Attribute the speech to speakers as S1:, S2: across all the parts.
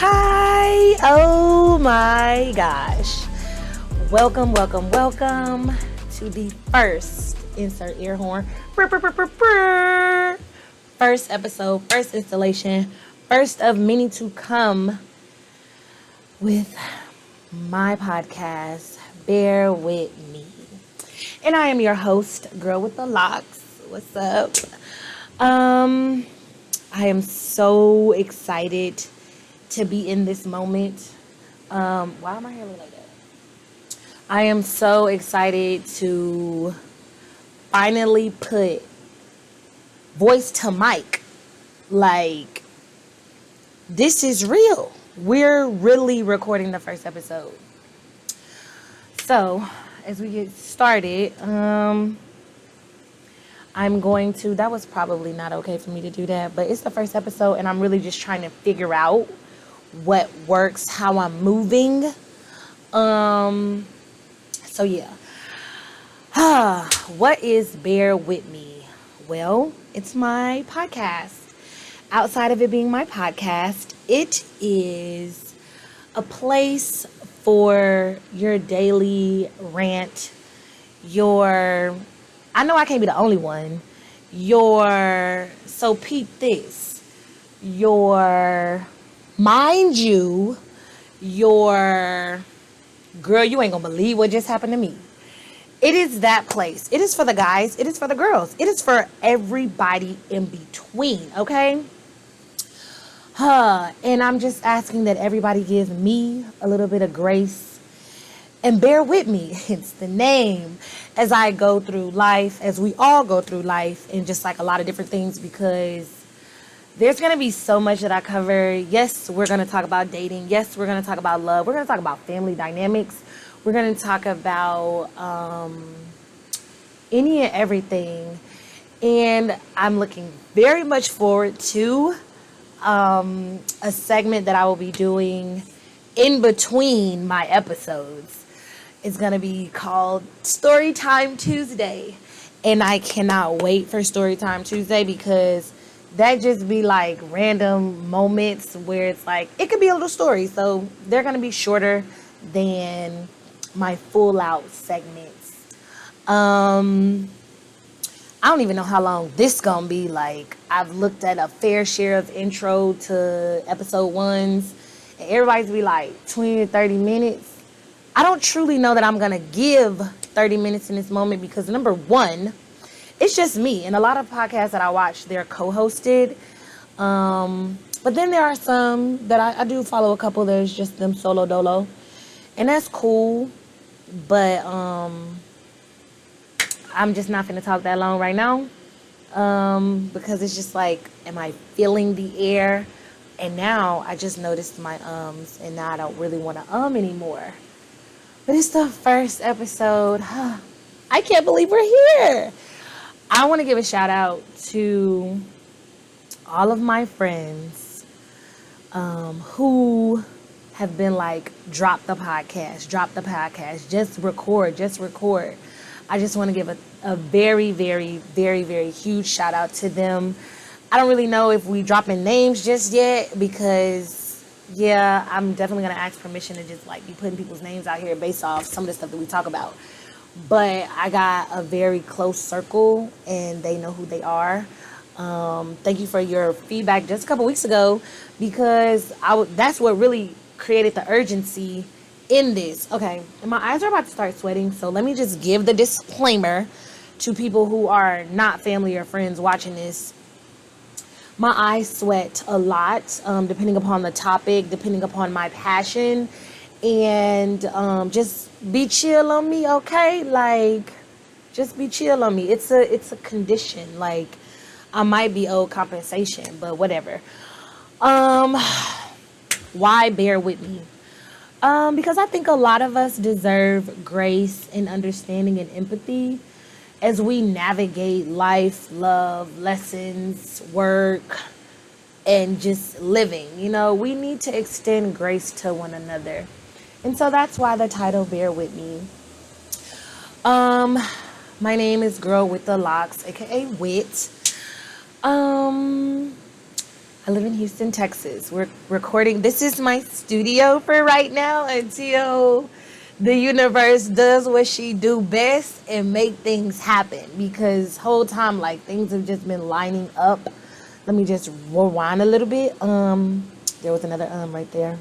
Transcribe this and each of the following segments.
S1: Hi. Oh my gosh. Welcome to the first insert ear horn. First episode, first installation, first of many to come with my podcast, Bear With Me. And I am your host, Girl with the Locks. What's up? I am so excited to be in this moment. Why am I hair look like that? I am so excited to finally put voice to mic. Like, this is real. We're really recording the first episode. So, as we get started, I'm going to, that was probably not okay for me to do that, but it's the first episode and I'm really just trying to figure out what works, how I'm moving. So yeah. What is Bear With Me? Well, it's my podcast. Outside of it being my podcast, it is a place for your daily rant, I know I can't be the only one, so peep this, mind you, girl, you ain't gonna believe what just happened to me. It is that place. It is for the guys. It is for the girls. It is for everybody in between, okay? And I'm just asking that everybody give me a little bit of grace and bear with me. It's the name. As I go through life, as we all go through life, and just like a lot of different things, because there's going to be so much that I cover. Yes, we're going to talk about dating. Yes, we're going to talk about love. We're going to talk about family dynamics. We're going to talk about any and everything. And I'm looking very much forward to a segment that I will be doing in between my episodes. It's going to be called Storytime Tuesday. And I cannot wait for Storytime Tuesday because that just be like random moments where it's like, it could be a little story. So they're going to be shorter than my full out segments. I don't even know how long this gonna be. Like, I've looked at a fair share of intro to episode ones, and everybody's be like 20 to 30 minutes. I don't truly know that I'm gonna give 30 minutes in this moment because number one, it's just me. And a lot of podcasts that I watch, they're co-hosted. But then there are some that I do follow a couple. There's just them solo dolo. And that's cool. But I'm just not going to talk that long right now. Because it's just like, am I feeling the air? And now I just noticed my ums. And now I don't really want to anymore. But it's the first episode. I can't believe we're here. I want to give a shout out to all of my friends who have been like, drop the podcast, just record. I just want to give a very, very, very, very huge shout out to them. I don't really know if we dropping names just yet because, yeah, I'm definitely going to ask permission to just like be putting people's names out here based off some of the stuff that we talk about. But I got a very close circle and they know who they are. Thank you for your feedback just a couple weeks ago because that's what really created the urgency in this. Okay, and my eyes are about to start sweating, so let me just give the disclaimer to people who are not family or friends watching this. My eyes sweat a lot, depending upon the topic, depending upon my passion, and just be chill on me, okay? Like, just be chill on me. It's a condition. Like, I might be owed compensation, but whatever. Why bear with me? Because I think a lot of us deserve grace and understanding and empathy as we navigate life, love, lessons, work, and just living. You know, we need to extend grace to one another. And so that's why the title, Bear With Me. My name is Girl with the Locks, aka Wit. I live in Houston, Texas. We're recording. This is my studio for right now until the universe does what she do best and make things happen. Because whole time, like, things have just been lining up. Let me just rewind a little bit. There was another right there.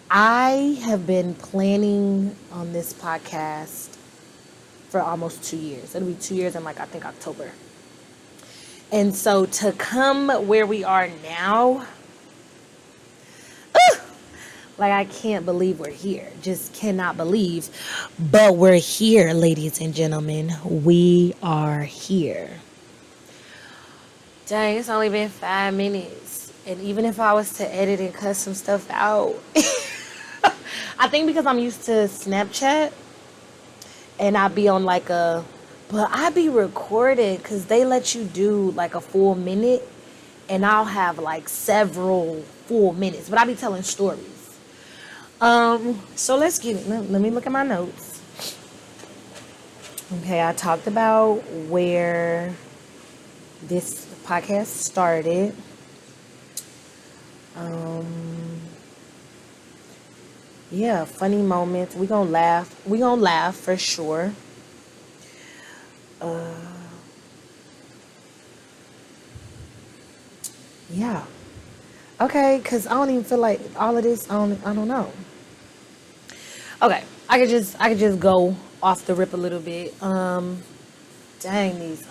S1: I have been planning on this podcast for almost 2 years. It'll be 2 years in, like, I think October. And so to come where we are now, like, I can't believe we're here. Just cannot believe. But we're here, ladies and gentlemen. We are here. Dang, it's only been 5 minutes. And even if I was to edit and cut some stuff out, I think because I'm used to Snapchat and I be on like but I be recorded because they let you do like a full minute and I'll have like several full minutes, but I be telling stories. So let's get it. Let me look at my notes. Okay, I talked about where this podcast started. Yeah, funny moments. We gonna laugh. We gonna laugh for sure. Yeah. Okay, cause I don't even feel like all of this. I don't know. Okay, I could just go off the rip a little bit. Dang these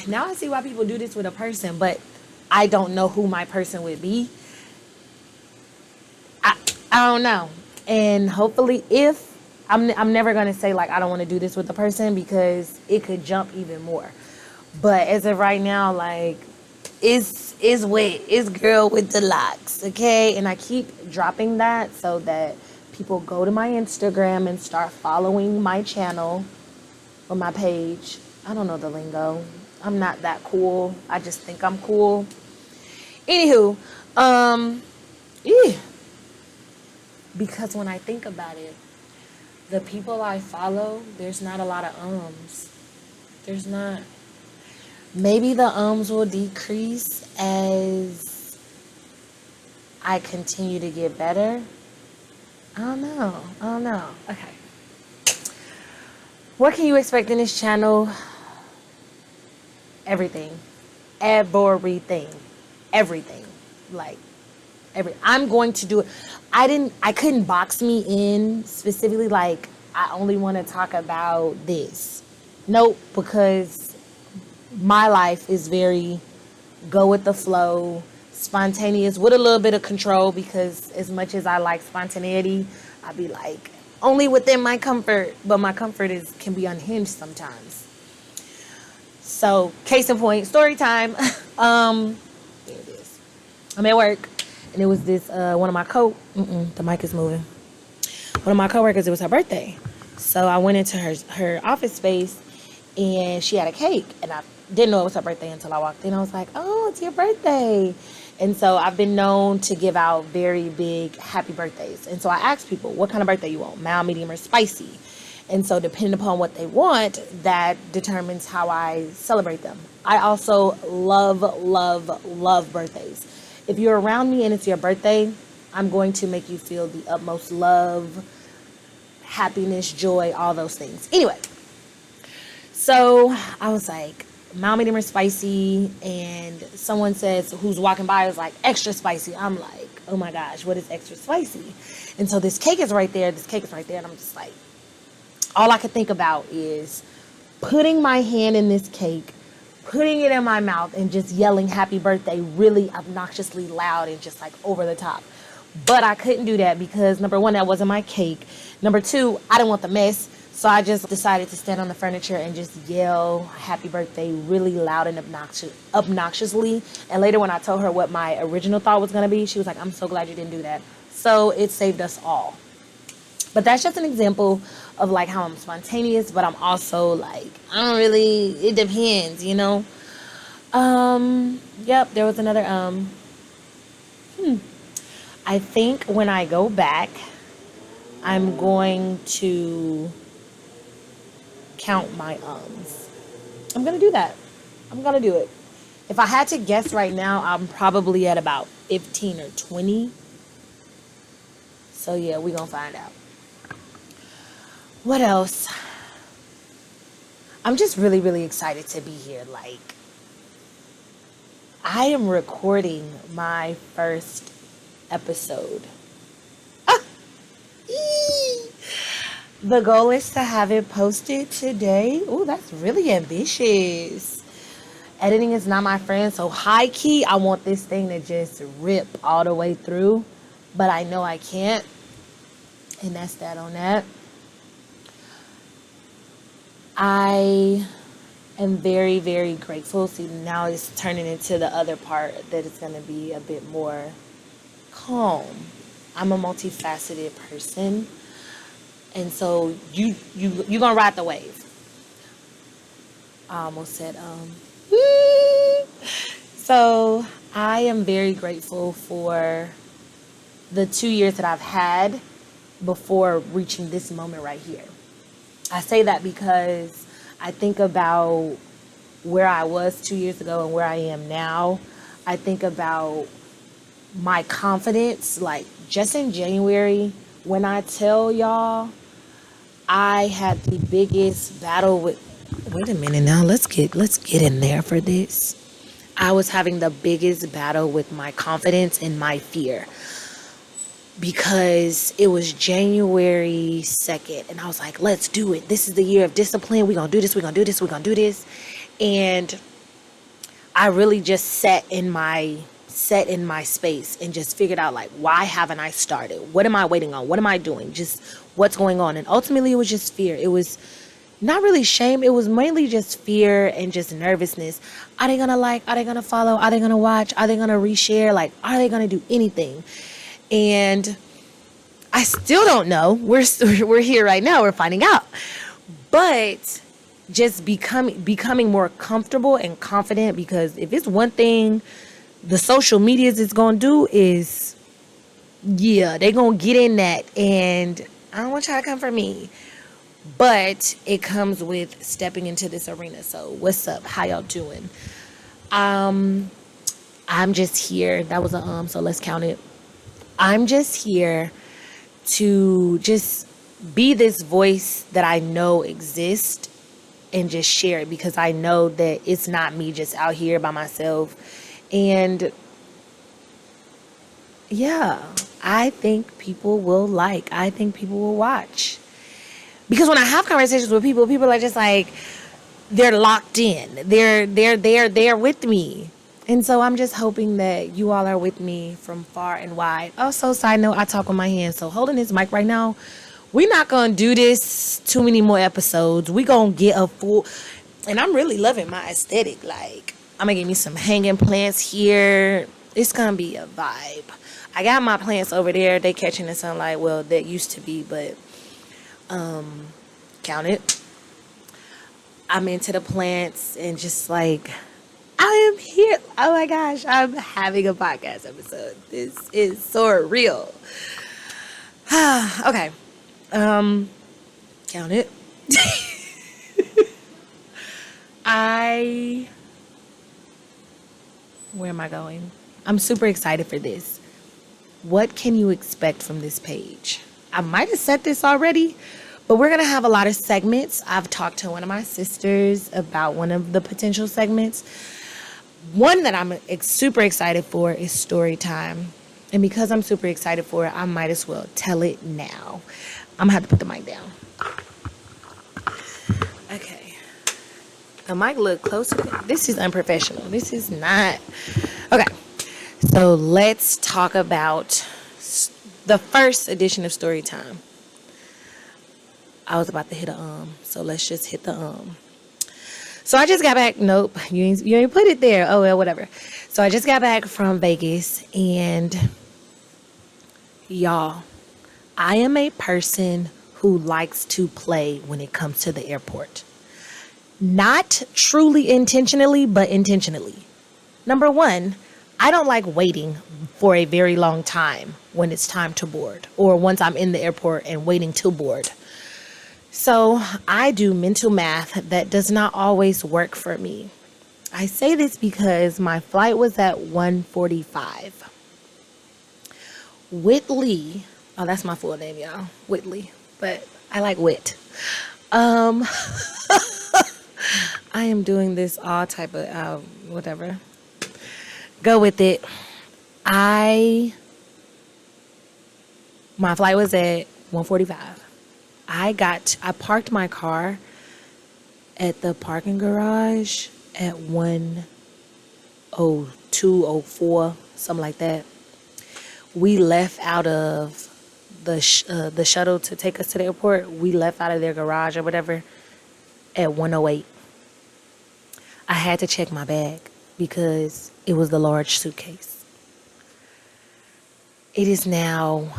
S1: Now I see why people do this with a person, but I don't know who my person would be. I don't know. And hopefully if I'm never going to say like I don't want to do this with the person because it could jump even more. But as of right now, like it's wet. It's girl with the locks, okay? And I keep dropping that so that people go to my Instagram and start following my channel or my page. I don't know the lingo. I'm not that cool. I just think I'm cool. Anywho, because when I think about it, the people I follow, there's not a lot of ums. There's not. Maybe the ums will decrease as I continue to get better. I don't know. Okay. What can you expect in this channel? Everything. Everything. Like, I'm going to do it. I couldn't box me in specifically like I only want to talk about this. Nope, because my life is very go with the flow, spontaneous with a little bit of control, because as much as I like spontaneity, I be like only within my comfort, but my comfort can be unhinged sometimes. So, case in point, story time. There it is. I'm at work. And it was this, one of my the mic is moving. One of my coworkers, it was her birthday. So I went into her office space and she had a cake. And I didn't know it was her birthday until I walked in. I was like, oh, it's your birthday. And so I've been known to give out very big happy birthdays. And so I asked people, what kind of birthday you want? Mild, medium, or spicy? And so depending upon what they want, that determines how I celebrate them. I also love birthdays. If you're around me and it's your birthday, I'm going to make you feel the utmost love, happiness, joy, all those things. Anyway, so I was like, mild, medium, or spicy, and someone says, who's walking by, was like, extra spicy. I'm like, oh my gosh, what is extra spicy? And so this cake is right there, and I'm just like, all I could think about is putting my hand in this cake, putting it in my mouth, and just yelling happy birthday really obnoxiously loud and just like over the top. But I couldn't do that because, number one, that wasn't my cake. Number two, I didn't want the mess. So I just decided to stand on the furniture and just yell happy birthday really loud and obnoxiously. And later when I told her what my original thought was going to be, she was like, I'm so glad you didn't do that. So it saved us all. But that's just an example of like how I'm spontaneous, but I'm also like, it depends, you know? Yep, there was another, I think when I go back, I'm going to count my ums. I'm going to do that. I'm going to do it. If I had to guess right now, I'm probably at about 15 or 20. So yeah, we gonna find out. What else? I'm just really, really excited to be here. Like, I am recording my first episode. Ah! Eee! The goal is to have it posted today. Oh, that's really ambitious. Editing is not my friend, so high key, I want this thing to just rip all the way through, but I know I can't, and that's that on that. I am very, very grateful. See, now it's turning into the other part that it's going to be a bit more calm. I'm a multifaceted person, and so you gonna ride the wave. I almost said woo. So I am very grateful for the 2 years that I've had before reaching this moment right here. I say that because I think about where I was 2 years ago and where I am now. I think about my confidence, like just in January, when I tell y'all I had the biggest battle with, wait a minute now, let's get in there for this. I was having the biggest battle with my confidence and my fear because it was January 2nd and I was like, let's do it. This is the year of discipline. We're going to do this. We're going to do this. We're going to do this. And I really just sat in my space and just figured out, like, why haven't I started? What am I waiting on? What am I doing? Just what's going on? And ultimately it was just fear. It was not really shame. It was mainly just fear and just nervousness. Are they gonna like? Are they gonna follow? Are they gonna watch? Are they gonna reshare? Like, are they gonna do anything? And I still don't know. We're here right now. We're finding out. But just becoming more comfortable and confident, because if it's one thing the social medias is gonna do is, yeah, they gonna get in that, and I don't want y'all to come for me, but it comes with stepping into this arena. So what's up? How y'all doing? I'm just here. That was a so let's count it. I'm just here to just be this voice that I know exists and just share it, because I know that it's not me just out here by myself. And yeah, I think people will like, I think people will watch. Because when I have conversations with people, people are just like, they're locked in. They're with me. And so I'm just hoping that you all are with me from far and wide. Also, side note, I talk with my hands. So holding this mic right now, we're not going to do this too many more episodes. We're going to get a full, and I'm really loving my aesthetic. Like, I'm going to get me some hanging plants here. It's going to be a vibe. I got my plants over there. They catching the sunlight. Well, that used to be, but count it. I'm into the plants and just like, I am here. Oh my gosh, I'm having a podcast episode. This is so real. Okay. Count it. Where am I going? I'm super excited for this. What can you expect from this page? I might have said this already, but we're going to have a lot of segments. I've talked to one of my sisters about one of the potential segments. One that I'm super excited for is story time. And because I'm super excited for it, I might as well tell it now. I'm going to have to put the mic down. Okay. The mic look closer. This is unprofessional. This is not. Okay. So let's talk about the first edition of story time. I was about to hit a so let's just hit the So I just got back. Nope, you ain't put it there. Oh well, whatever. So I just got back from Vegas, and y'all, I am a person who likes to play when it comes to the airport. Not truly intentionally, but intentionally. Number one, I don't like waiting for a very long time when it's time to board, or once I'm in the airport and waiting to board. So I do mental math that does not always work for me. I say this because my flight was at 1:45. Whitley, oh, that's my full name, y'all. Whitley, but I like Wit. Um, I am doing this all type of whatever. Go with it. My flight was at 1:45. I parked my car at the parking garage at 1:02:04, something like that. We left out of the shuttle to take us to the airport. We left out of their garage or whatever at 1:08. I had to check my bag because it was the large suitcase. It is now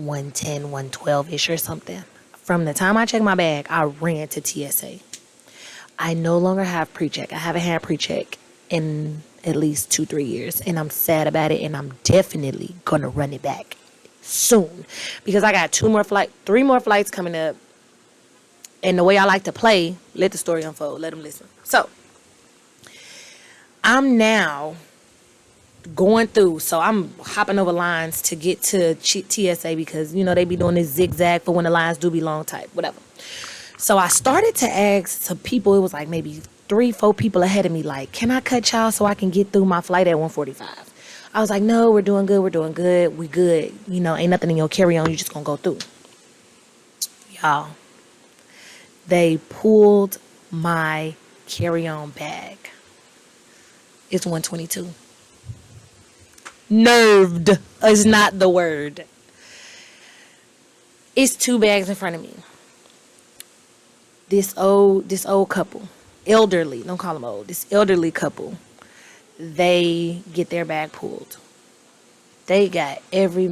S1: 1:10, 1:12-ish or something. From the time I checked my bag, I ran to TSA. I no longer have pre-check. I haven't had pre-check in at least 2-3 years, and I'm sad about it, and I'm definitely going to run it back soon because I got 3 more flights coming up. And the way I like to play, let the story unfold, let them listen. So I'm now going through, so I'm hopping over lines to get to TSA because, you know, they be doing this zigzag for when the lines do be long type, whatever. So I started to ask some people, it was like maybe 3-4 people ahead of me, like, can I cut y'all so I can get through my flight at 1:45? I was like, no, we're doing good, we good. You know, ain't nothing in your carry-on, you just gonna go through. Y'all, they pulled my carry-on bag. It's 122. Nerved is not the word. It's 2 bags in front of me. This old couple, elderly, don't call them old, this elderly couple, they get their bag pulled. They got every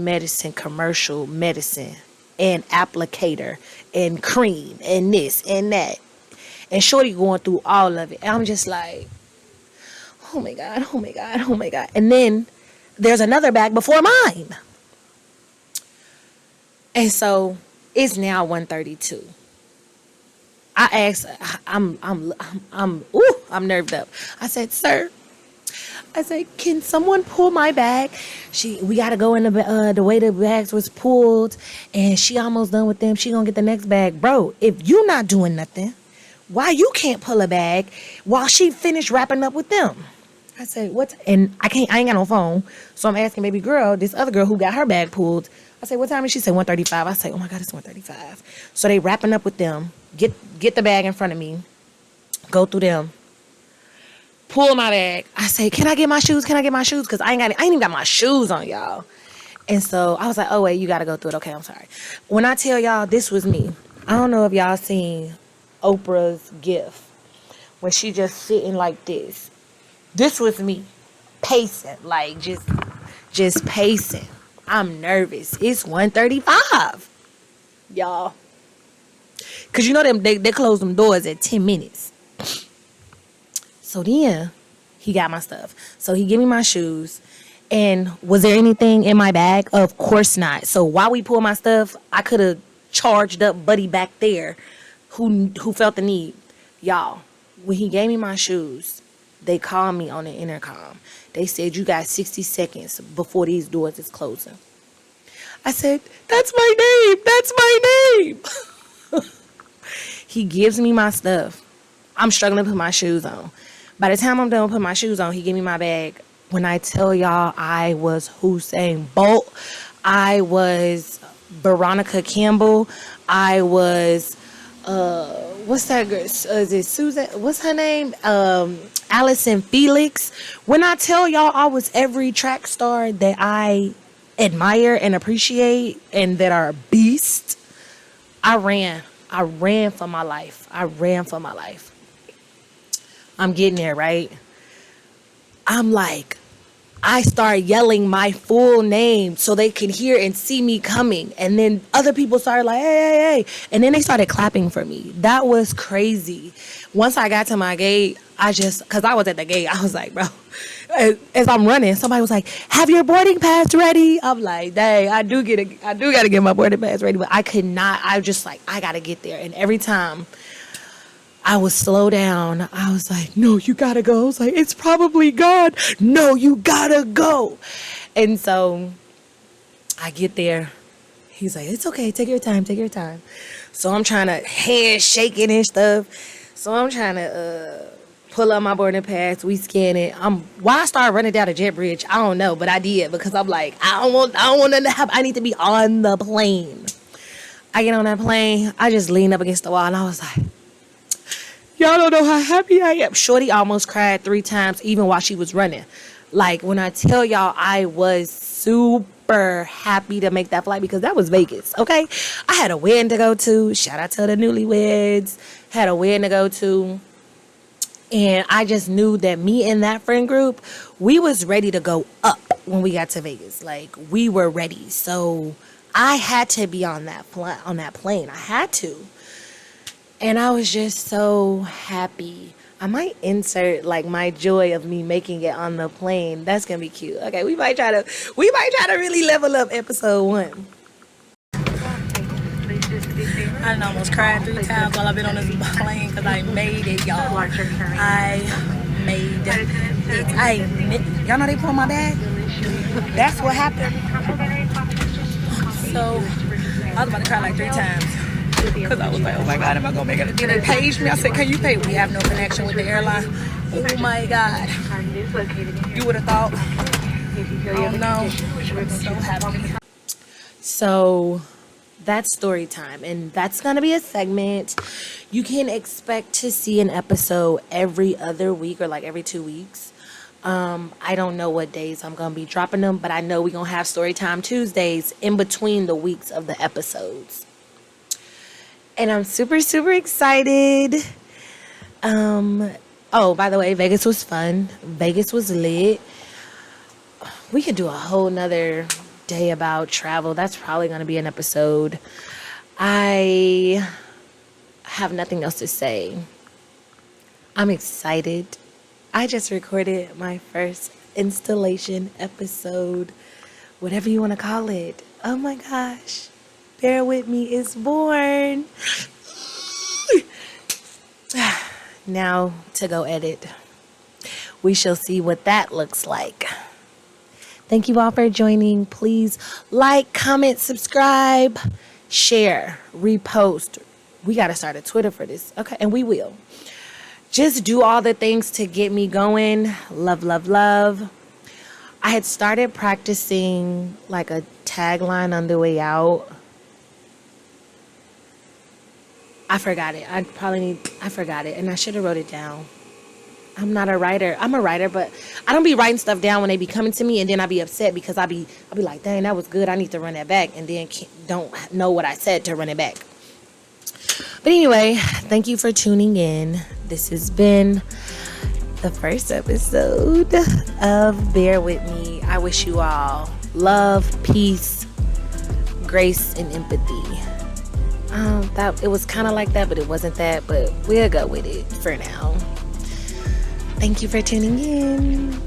S1: commercial medicine, and applicator, and cream, and this, and that. And Shorty going through all of it. And I'm just like, oh my God. And then there's another bag before mine. And so it's now 1:32. I asked, I'm nerved up. I said, sir, can someone pull my bag? We got to go in the way the bags was pulled, and she almost done with them. She gonna get the next bag. Bro, if you not doing nothing, why you can't pull a bag while she finished wrapping up with them? I said, what? And I ain't got no phone. So I'm asking baby girl, this other girl who got her bag pulled. I said, what time is she? Said 1:35. I said, oh my God, it's 1:35. So they wrapping up with them. Get the bag in front of me. Go through them. Pull my bag. I say, can I get my shoes? Because I ain't even got my shoes on, y'all. And so I was like, oh, wait, you got to go through it. Okay, I'm sorry. When I tell y'all, this was me. I don't know if y'all seen Oprah's gift when she just sitting like this. This was me. Pacing. Like, just pacing. I'm nervous. It's 1:35. Y'all. Because you know they close them doors at 10 minutes. So then he got my stuff. So he gave me my shoes. And was there anything in my bag? Of course not. So while we pulled my stuff, I could have charged up buddy back there who felt the need. Y'all, when he gave me my shoes, they called me on the intercom. They said, you got 60 seconds before these doors is closing. I said, that's my name. He gives me my stuff. I'm struggling to put my shoes on. By the time I'm done putting my shoes on, he gave me my bag. When I tell y'all I was Usain Bolt, I was Veronica Campbell, I was, what's that girl? Is it Susan? What's her name? Allison Felix. When I tell y'all I was every track star that I admire and appreciate and that are beasts, I ran for my life. I'm getting there, right? I'm like, I start yelling my full name so they can hear and see me coming. And then other people started like, hey. And then they started clapping for me. That was crazy. Once I got to my gate, because I was at the gate, I was like, bro, as I'm running, somebody was like, have your boarding pass ready? I'm like, dang, I do got to get my boarding pass ready. But I could not, I just like, I got to get there. And every time I was slow down. I was like, no, you gotta go. I was like, it's probably God. No, you gotta go. And so I get there. He's like, it's okay. Take your time. Take your time. So I'm trying to hand shaking and stuff. So I'm trying to pull up my boarding pass. We scan it. Why I started running down the jet bridge, I don't know, but I did because I'm like, I don't want nothing to happen. I need to be on the plane. I get on that plane. I just leaned up against the wall and I was like, y'all don't know how happy I am. Shorty almost cried 3 times even while she was running. Like, when I tell y'all, I was super happy to make that flight because that was Vegas, okay? I had a wedding to go to. Shout out to the newlyweds. Had a wedding to go to. And I just knew that me and that friend group, we was ready to go up when we got to Vegas. Like, we were ready. So I had to be on that plane. I had to. And I was just so happy. I might insert like my joy of me making it on the plane. That's gonna be cute. Okay, we might try to really level up episode 1.
S2: I done almost cried 3 times while I've been on this plane because I made it, y'all. I made it. Y'all know they pulled my bag? That's what happened. So I was about to cry like 3 times. Because I was like, oh my God, am I going to make it? Then they paged me. I said, can you pay? We have no connection with the airline. Oh my God. You would have thought. Oh no. I'm so happy.
S1: So that's story time. And that's going to be a segment. You can expect to see an episode every other week or like every 2 weeks. I don't know what days I'm going to be dropping them, but I know we're going to have story time Tuesdays in between the weeks of the episodes. And I'm super, super excited. Oh, by the way, Vegas was fun. Vegas was lit. We could do a whole nother day about travel. That's probably going to be an episode. I have nothing else to say. I'm excited. I just recorded my first installation episode, whatever you want to call it. Oh my gosh. Bear With Me is born. Now to go edit. We shall see what that looks like. Thank you all for joining. Please like, comment, subscribe, share, repost. We got to start a Twitter for this. Okay, and we will. Just do all the things to get me going. Love, love, love. I had started practicing like a tagline on the way out. I forgot it. I forgot it. And I should have wrote it down. I'm not a writer. I'm a writer, but I don't be writing stuff down when they be coming to me. And then I be upset because I be like, dang, that was good. I need to run that back. And then don't know what I said to run it back. But anyway, thank you for tuning in. This has been the first episode of Bear With Me. I wish you all love, peace, grace, and empathy. That it was kind of like that, but it wasn't that. But we'll go with it for now. Thank you for tuning in.